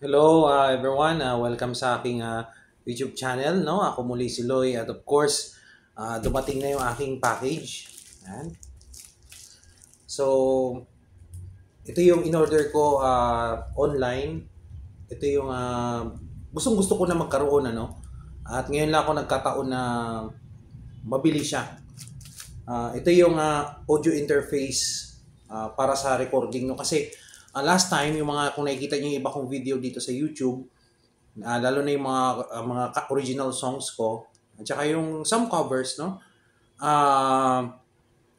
Hello everyone, welcome sa aking YouTube channel, no? Ako muli si Loy at of course, dumating na yung aking package. Yan. So, ito yung in-order ko online. Ito yung gustong-gusto ko na magkaroon, ano? At ngayon lang ako nagkataon na mabili siya. Ito yung audio interface para sa recording, no? Kasi last time, yung mga kung nakikita niyo yung iba kong video dito sa YouTube, lalo na yung mga original songs ko at saka yung some covers, no,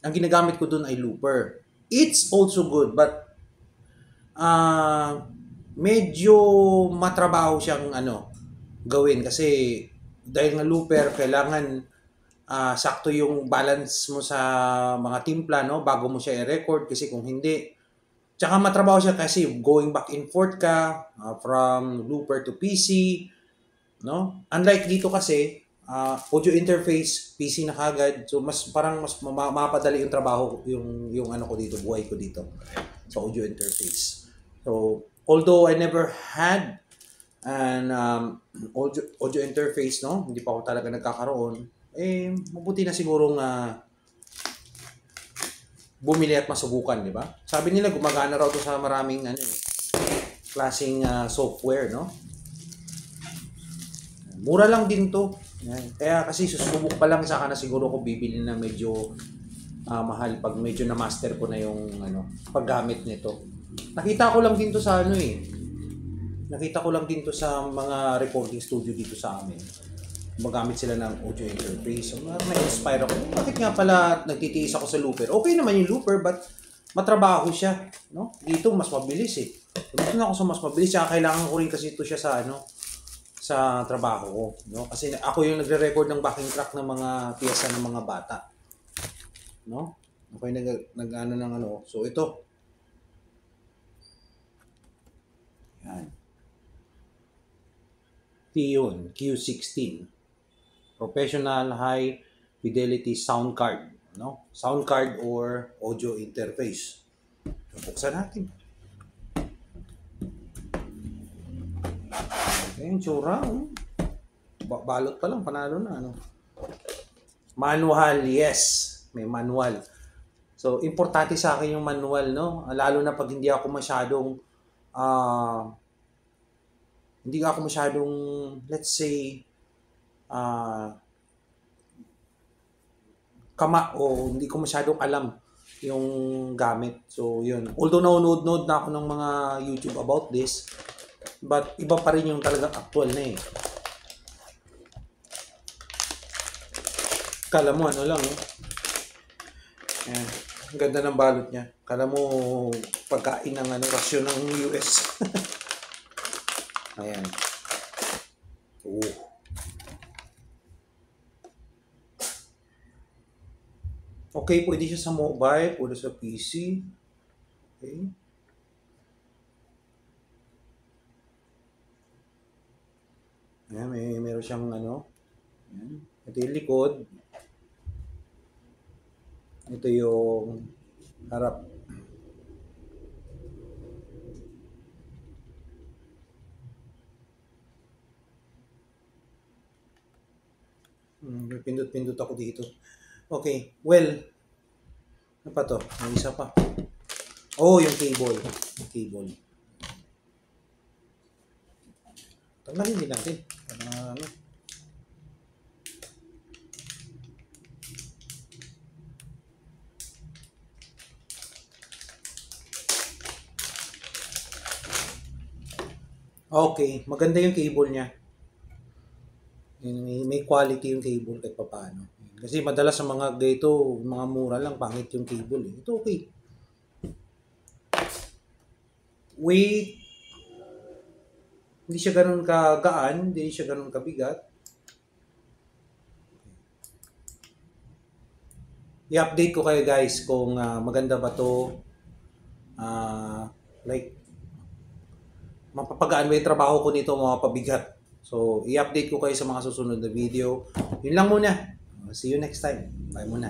ang ginagamit ko dun ay looper. It's also good, but medyo matrabaho siyang gawin kasi dahil nga looper kailangan sakto yung balance mo sa mga timpla, no, bago mo siya i-record. Kasi kung hindi, tsaka matrabaho siya kasi going back and forth ka from looper to PC, no? Unlike dito kasi, audio interface, PC na kagad. So mas parang mas mapadali yung trabaho, yung ano ko dito, buhay ko dito sa audio interface. So although I never had an audio interface, no? Hindi pa ako talaga nagkakaroon. Mabuti na sigurong bumili at masubukan, di ba? Sabi nila gumagana raw to sa maraming klaseng software, no? Mura lang din to. Yan. Kaya kasi susubok pa lang saka na siguro ko bibili na medyo mahal pag medyo na master ko na yung paggamit nito. Nakita ko lang din to sa Nakita ko lang din to sa mga recording studio dito sa amin. Magamit sila ng audio interface. So, na-inspire ako. Bakit nga pala nagtitiis ako sa looper? Okay naman yung looper, but matrabaho siya, no? Dito mas mabilis eh. Dito na ako sa mas mabilis, kaya kailangan ko rin kasi ito siya sa trabaho ko, no? Kasi ako yung nagre-record ng backing track ng mga piyesa ng mga bata, no? Ako yung nag-ano ng ano. So ito. Yan. Ito Q16. Professional High Fidelity Sound Card, no? Sound card or audio interface. So, buksan natin. Ayan, tsura. Balot pa lang, panalo na. Manual, yes. May manual. So, importante sa akin yung manual, no? Lalo na pag hindi ako masyadong, let's say, hindi ko masyadong alam yung gamit. So, yun. Although nanonood na ako ng mga YouTube about this, but iba pa rin yung talagang actual na eh. Kala mo ano lang eh. Ayan. Ang ganda ng balot niya. Kala mo pagkain ng rasyon ng US. Ayan. Okay, pwede siya sa mobile, pwede sa PC. Okay. Ayan, meron siyang Ayan. Ito yung likod. Ito yung harap. Pindot-pindot ako dito. Okay, well, ano pa to? May isa pa. Oh, yung cable. Yung cable. Tanggalin din natin. Okay, maganda yung cable niya. May quality yung cable kahit paano. Kasi madalas sa mga ganito, mga mura lang, pangit yung cable eh. Ito okay. Weight, hindi siya ganun kagaan, hindi siya ganun kabigat. I-update ko kayo guys kung maganda ba to. Like, mapapagaan ba yung trabaho ko nito, mapapabigat. So, i-update ko kayo sa mga susunod na video. Yun lang muna. See you next time. Bye muna.